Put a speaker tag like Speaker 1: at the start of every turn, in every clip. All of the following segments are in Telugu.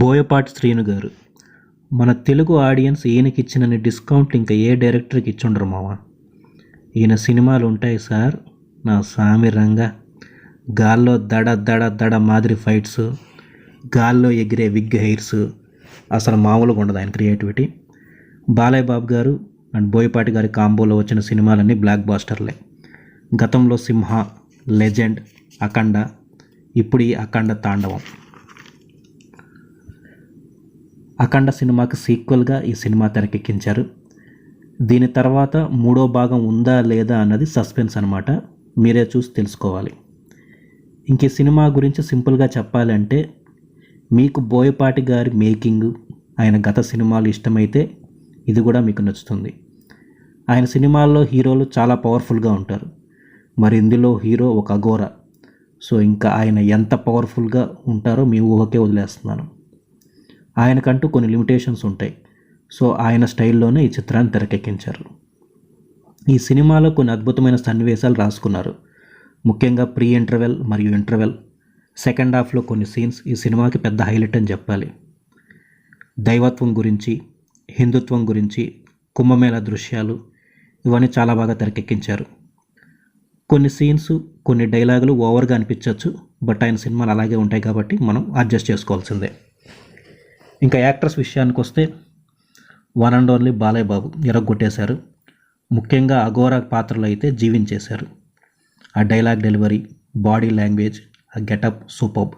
Speaker 1: బోయపాటి శ్రీను గారు. మన తెలుగు ఆడియన్స్ ఈయనకిచ్చినన్ని డిస్కౌంట్లు ఇంకా ఏ డైరెక్టర్కి ఇచ్చుండరు మావా. ఈయన సినిమాలు ఉంటాయి సార్, నా సామి రంగా. గాల్లో దడ దడ దడ మాదిరి ఫైట్స్, గాల్లో ఎగిరే విగ్ హెయిర్స్, అసలు మామూలుగా ఉండదు ఆయన క్రియేటివిటీ. బాలయ్య బాబు గారు అండ్ బోయపాటి గారి కాంబోలో వచ్చిన సినిమాలన్నీ బ్లాక్ బాస్టర్లే. గతంలో సింహ, లెజెండ్, అఖండ, ఇప్పుడు ఈ అఖండ తాండవం. అఖండ సినిమాకి సీక్వెల్గా ఈ సినిమా తెరకెక్కించారు. దీని తర్వాత మూడో భాగం ఉందా లేదా అన్నది సస్పెన్స్ అనమాట, మీరే చూసి తెలుసుకోవాలి. ఇంక ఈ సినిమా గురించి సింపుల్గా చెప్పాలంటే, మీకు బోయపాటి గారి మేకింగ్, ఆయన గత సినిమాలు ఇష్టమైతే ఇది కూడా మీకు నచ్చుతుంది. ఆయన సినిమాల్లో హీరోలు చాలా పవర్ఫుల్గా ఉంటారు, మరి ఇందులో హీరో ఒక అఘోర. సో ఇంకా ఆయన ఎంత పవర్ఫుల్గా ఉంటారో మీ ఊహకే వదిలేస్తున్నాను. ఆయనకంటూ కొన్ని లిమిటేషన్స్ ఉంటాయి. సో ఆయన స్టైల్లోనే ఈ చిత్రాన్ని తెరకెక్కించారు. ఈ సినిమాలో కొన్ని అద్భుతమైన సన్నివేశాలు రాసుకున్నారు. ముఖ్యంగా ప్రీ ఇంటర్వెల్ మరియు ఇంటర్వెల్, సెకండ్ హాఫ్లో కొన్ని సీన్స్ ఈ సినిమాకి పెద్ద హైలైట్ అని చెప్పాలి. దైవత్వం గురించి, హిందుత్వం గురించి, కుంభమేళ దృశ్యాలు, ఇవన్నీ చాలా బాగా తెరకెక్కించారు. కొన్ని సీన్స్, కొన్ని డైలాగులు ఓవర్గా అనిపించవచ్చు, బట్ ఆయన సినిమాలు అలాగే ఉంటాయి కాబట్టి మనం అడ్జస్ట్ చేసుకోవాల్సిందే. ఇంకా యాక్టర్స్ విషయానికి వస్తే, one and only Balayya Babu ఎరగొట్టేశారు. ముఖ్యంగా అఘోర పాత్రలు అయితే జీవించేశారు. ఆ డైలాగ్ డెలివరీ, బాడీ లాంగ్వేజ్, ఆ గెటప్ సూపర్బ్.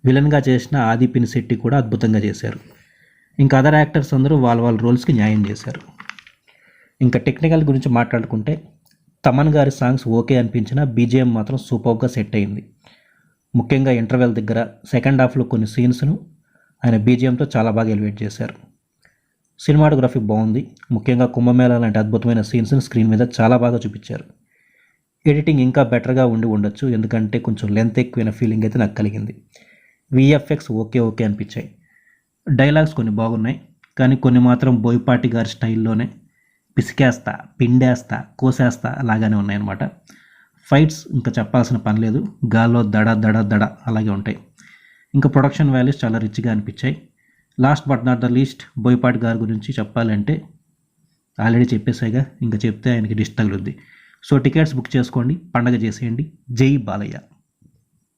Speaker 1: విలన్గా చేసిన ఆది పినిశెట్టి కూడా అద్భుతంగా చేశారు. ఇంకా అదర్ యాక్టర్స్ అందరూ వాళ్ళ రోల్స్కి న్యాయం చేశారు. ఇంకా టెక్నికల్ గురించి మాట్లాడుకుంటే, తమన్ గారి సాంగ్స్ ఓకే అనిపించిన బీజిఎం మాత్రం సూపర్గా సెట్ అయింది. ముఖ్యంగా ఇంటర్వెల్ దగ్గర, సెకండ్ హాఫ్లో కొన్ని సీన్స్ను ఆయన బీజిఎంతో చాలా బాగా ఎలివేట్ చేశారు. సినిమాటోగ్రఫీ బాగుంది. ముఖ్యంగా కుంభమేళా లాంటి అద్భుతమైన సీన్స్ని స్క్రీన్ మీద చాలా బాగా చూపించారు. ఎడిటింగ్ ఇంకా బెటర్గా ఉండొచ్చు, ఎందుకంటే కొంచెం లెంత్ ఎక్కువైన ఫీలింగ్ అయితే నాకు కలిగింది. విఎఫ్ఎక్స్ ఓకే అనిపించాయి. డైలాగ్స్ కొన్ని బాగున్నాయి, కానీ కొన్ని మాత్రం బోయపాటి గారి స్టైల్లోనే పిసికేస్తా, పిండేస్తా, కోసేస్తా అలాగానే ఉన్నాయన్నమాట. ఫైట్స్ ఇంకా చెప్పాల్సిన పని లేదు, గాల్లో దడ దడ దడ అలాగే ఉంటాయి. ఇంకా ప్రొడక్షన్ వాల్యూస్ చాలా రిచ్గా అనిపించాయి. Last but not the least, Boyapati గారి గురించి చెప్పాలంటే ఆల్రెడీ చెప్పేసాయిగా, ఇంకా చెప్తే ఆయనకి డిష్ తగులుద్ది. సో టికెట్స్ బుక్ చేసుకోండి, పండగ చేసేయండి. జై బాలయ్య.